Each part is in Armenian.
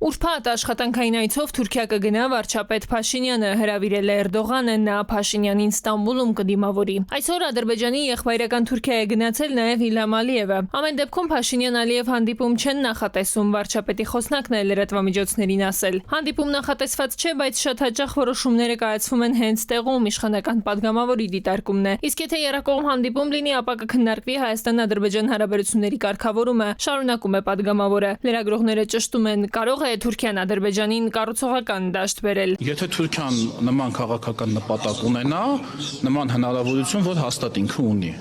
Ուրբաթ աշխատանքային այցով Թուրքիա կգնա վարչապետ Փաշինյանը, հրավիրել է Էրդողանը, նա Փաշինյանին Ստամբուլում կդիմավորի։ Այսօր Ադրբեջանի եղբայրական Թուրքիա է գնացել նաև Իլհամ Ալիևը։ Ամեն դեպքում Փաշինյան-Ալիև հանդիպում չեն նախատեսում, վարչապետի խոսնակն է լրատվամիջոցներին ասել։ Հանդիպում նախատեսված չէ, բայց շատ հաճախ որոշումները կայացվում են հենց տեղում, իշխանական падգամավորի դիտարկումն է։ Իսկ եթե երակողմ հանդիպում լինի, ապա կքննարկվի Հայաստան-Ադրբեջան հարաբերությունների կարգավորումը, շարունակում է падգամավորը։ Լրագրողները ճշտում են, կարող է Թուրքիան Ադրբեջանին կառուցողական դաշտ բերել։ Եթե Թուրքիան նման քաղաքական նպատակ ունենա, նման հնարավորություն, որ հաստատ ինքը ունի։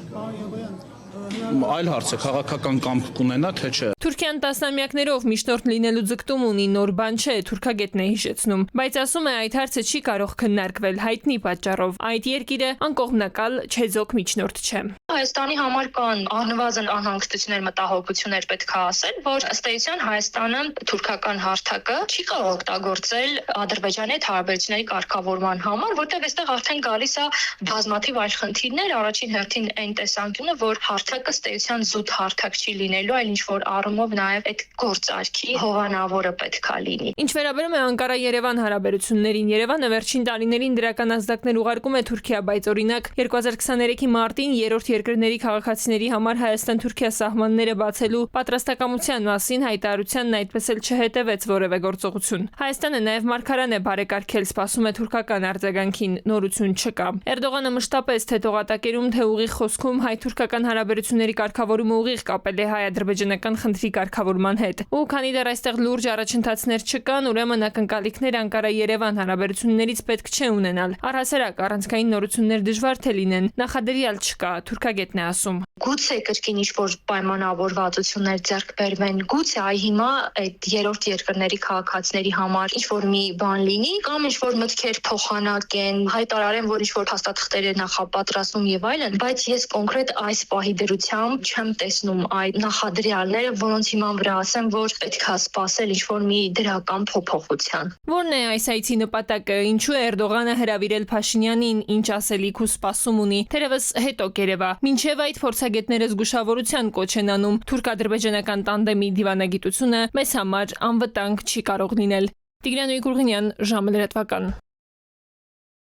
Այլ հարց է, քաղաքական կամք կունենա, թե չէ։ Թուրքիան տասնամյակներով միջնորդ լինելու ձգտում ունի, նոր բան չէ, թուրքագետն է հիշեցնում, բայց ասում է այդ հարցը չի կարող քննարկվել հայտնի պատճառով։ Այդ երկիրը անկողմնակալ չեզոք միջնորդ չէ։ Հայաստանի համար կան առնվազն անհանգստություններ, մտահոգություններ պետք է ասել, որ ըստ էության Հայաստանը թուրքական հարթակը չի կարող օգտագործել Ադրբեջանի հետ հարաբերությունների կարգավորման համար, որտեղ այստեղ արդեն գալիս է բազմաթիվ այլ խնդիրներ, առաջին հերթին այն տեսանկյունը, որ հարթակը ըստ էության զուտ հարթակ չի լինելու, այլ ինչ որ առումով նաև այդ գործարքի հովանավորը պետք է լինի։ Ինչ վերաբերում է Անկարա-Երևան հարաբերություններին, Երևանը վերջին տարիներին դրական ազդակներ ուղարկում է Թուրքիա, բայց օրինակ 2023-ի մարտին երրորդ երկրների քաղաքացիների համար Հայաստան-Թուրքիա սահմանները բացելու պատրաստակամության մասին հայտարարությանն այդպես էլ չհետևեց որևէ գործողություն։ Հայաստանը նաև մարգարան է բարեկարգել, սպասում է թուրքական արձագանքին, նորություն չկա։ Էրդողանը մշտապես թե տողատակերում, թե ուղիղ խոսքում հայ-թուրքական հարաբերությունների կարգավորումը ուղիղ կապել է հայ-ադրբեջանական խնդրի կարգավորման հետ։ Ու քանի դեռ այստեղ լուրջ առաջընթացներ չկան, ուրեմն ակնկալիքներ Անկարա-Երևան հարաբերություններից պետք չէ ունենալ։ Առհասարակ առանցքային նորություններ դժվար թե լինեն, նախադրյալ չկա, թուրքագետն է ասում։ Գուցե կրկին ինչ-որ պայմանավորվածություններ ձեռք բերվեն, գուցե այ հիմա այդ երրորդ երկրների քաղաքացիների համար ինչ-որ մի բան լինի, կամ ինչ-որ մտքեր փոխանակեն, հայտարարեն, որ ինչ-որ փաստաթղթեր է նախապատրաստում եւ այլն, բայց ես կոնկրետ այս պահի դրությամբ չեմ տեսնում այդ նախադրյալները, որոնց հիման վրա ասեմ, որ պետք է սպասել ինչ-որ մի դրական փոփոխության։ Որն է այս այցի նպատակը, ինչու է Էրդողանը հրավիրել Փաշինյանին, ինչ ասելիք ու սպասում ունի, թերևս հետո կերևա։ Մինչև այդ փորձագետները զգուշավորության կոչ են անում, թուրք-ադրբեջանական տանդեմի դիվանագիտությունը մեզ համար անվտանգ չի կարող լինել։ Տիգրան Ույգուրղինյան, ժամը լրատվական։